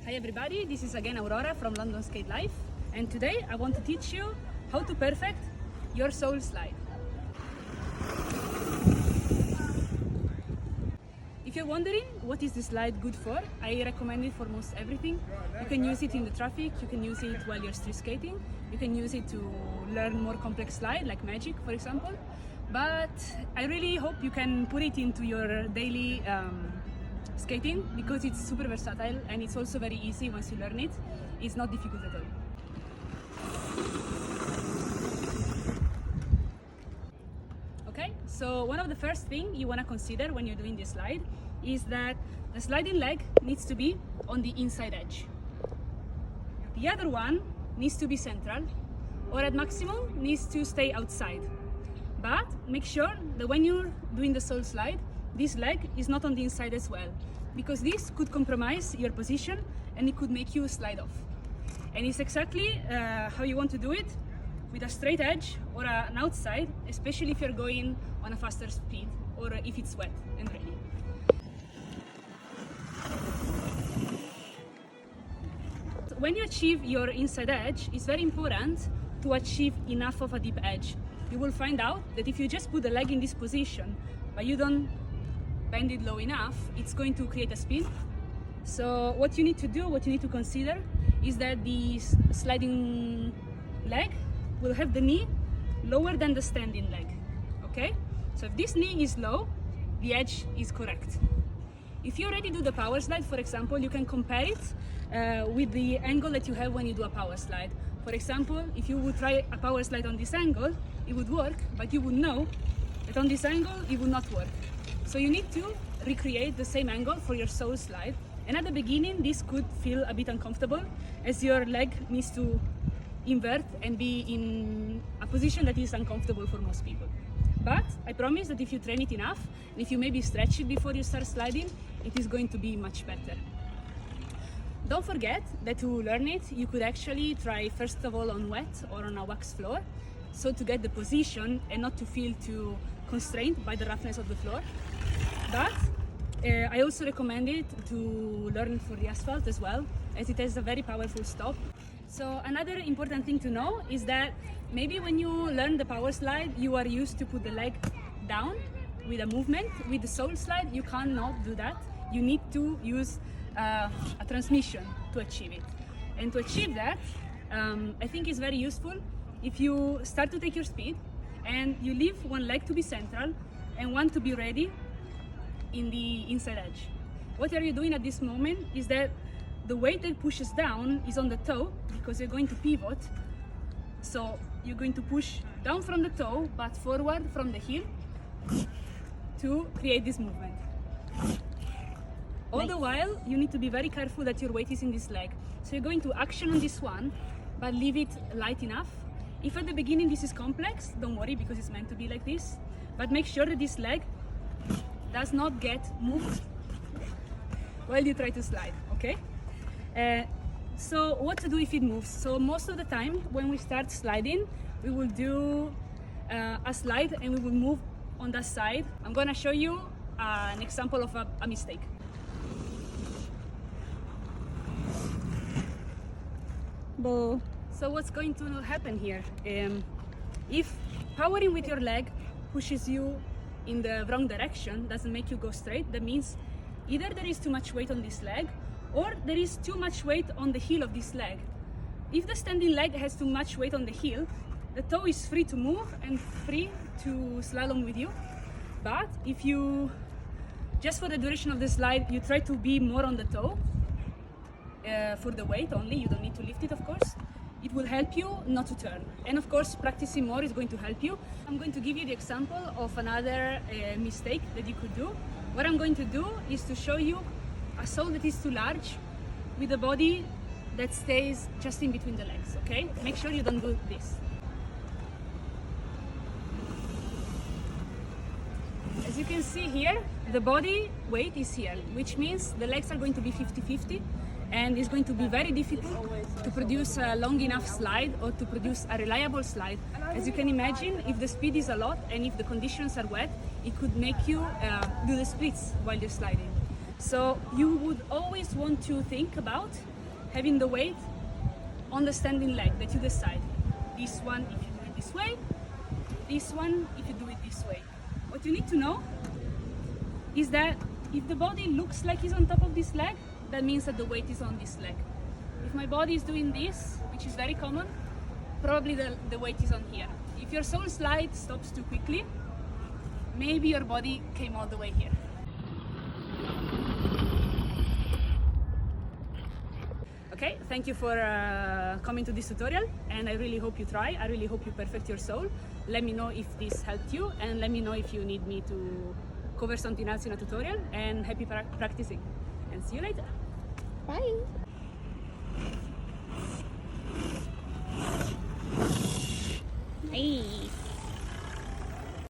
Hi everybody, this is again Aurora from London Skate Life, and today I want to teach you how to perfect your soul slide. If you're wondering what is this slide good for, I recommend it for most everything. You can use it in the traffic, you can use it while you're street skating, you can use it to learn more complex slide like magic for example, but I really hope you can put it into your daily skating because it's super versatile and it's also very easy once you learn it. It's not difficult at all. Okay, so one of the first things you want to consider when you're doing this slide is that the sliding leg needs to be on the inside edge. The other one needs to be central, or at maximum needs to stay outside. But make sure that when you're doing the soul slide, this leg is not on the inside as well, because this could compromise your position and it could make you slide off. And it's exactly how you want to do it, with a straight edge or an outside, especially if you're going on a faster speed or if it's wet and rainy. When you achieve your inside edge, it's very important to achieve enough of a deep edge. You will find out that if you just put the leg in this position, but you don't bend it low enough, it's going to create a spin. So what you need to do, what you need to consider, is that the sliding leg will have the knee lower than the standing leg, okay? So if this knee is low, the edge is correct. If you already do the power slide, for example, you can compare it with the angle that you have when you do a power slide. For example, if you would try a power slide on this angle, it would work, but you would know that on this angle, it would not work. So you need to recreate the same angle for your soul slide. And at the beginning, this could feel a bit uncomfortable as your leg needs to invert and be in a position that is uncomfortable for most people. But I promise that if you train it enough, and if you maybe stretch it before you start sliding, it is going to be much better. Don't forget that to learn it, you could actually try first of all on wet or on a wax floor, so to get the position and not to feel too constrained by the roughness of the floor. But I also recommend it to learn for the asphalt as well, as it has a very powerful stop. So another important thing to know is that maybe when you learn the power slide, you are used to put the leg down with a movement. With the soul slide, you cannot do that. You need to use a transmission to achieve it. And to achieve that, I think it's very useful if you start to take your speed and you leave one leg to be central and one to be ready in the inside edge. What are you doing at this moment is that the weight that pushes down is on the toe because you're going to pivot. So you're going to push down from the toe but forward from the heel to create this movement. All the while, you need to be very careful that your weight is in this leg. So you're going to action on this one, but leave it light enough. If at the beginning this is complex, don't worry because it's meant to be like this. But make sure that this leg does not get moved while you try to slide, okay? So what to do if it moves? So most of the time when we start sliding, we will do a slide and we will move on that side. I'm gonna show you an example of a mistake. So what's going to happen here? If powering with your leg pushes you in the wrong direction, doesn't make you go straight, that means either there is too much weight on this leg or there is too much weight on the heel of this leg. If the standing leg has too much weight on the heel, the toe is free to move and free to slalom with you. But if you, just for the duration of the slide, you try to be more on the toe, for the weight only, you don't need to lift it of course, it will help you not to turn. And of course, practicing more is going to help you. I'm going to give you the example of another mistake that you could do. What I'm going to do is to show you a sole that is too large with a body that stays just in between the legs, okay? Make sure you don't do this. As you can see here, the body weight is here, which means the legs are going to be 50-50. And it's going to be very difficult to produce a long enough slide or to produce a reliable slide. As you can imagine, if the speed is a lot and if the conditions are wet, it could make you do the splits while you're sliding. So you would always want to think about having the weight on the standing leg that you decide. This one if you do it this way, this one if you do it this way. What you need to know is that if the body looks like it's on top of this leg, that means that the weight is on this leg. If my body is doing this, which is very common, probably the weight is on here. If your sole slide stops too quickly, maybe your body came all the way here. Okay, thank you for coming to this tutorial, and I really hope you try. I really hope you perfect your sole. Let me know if this helped you, and let me know if you need me to cover something else in a tutorial, and happy practicing, and see you later. Bye. Nice.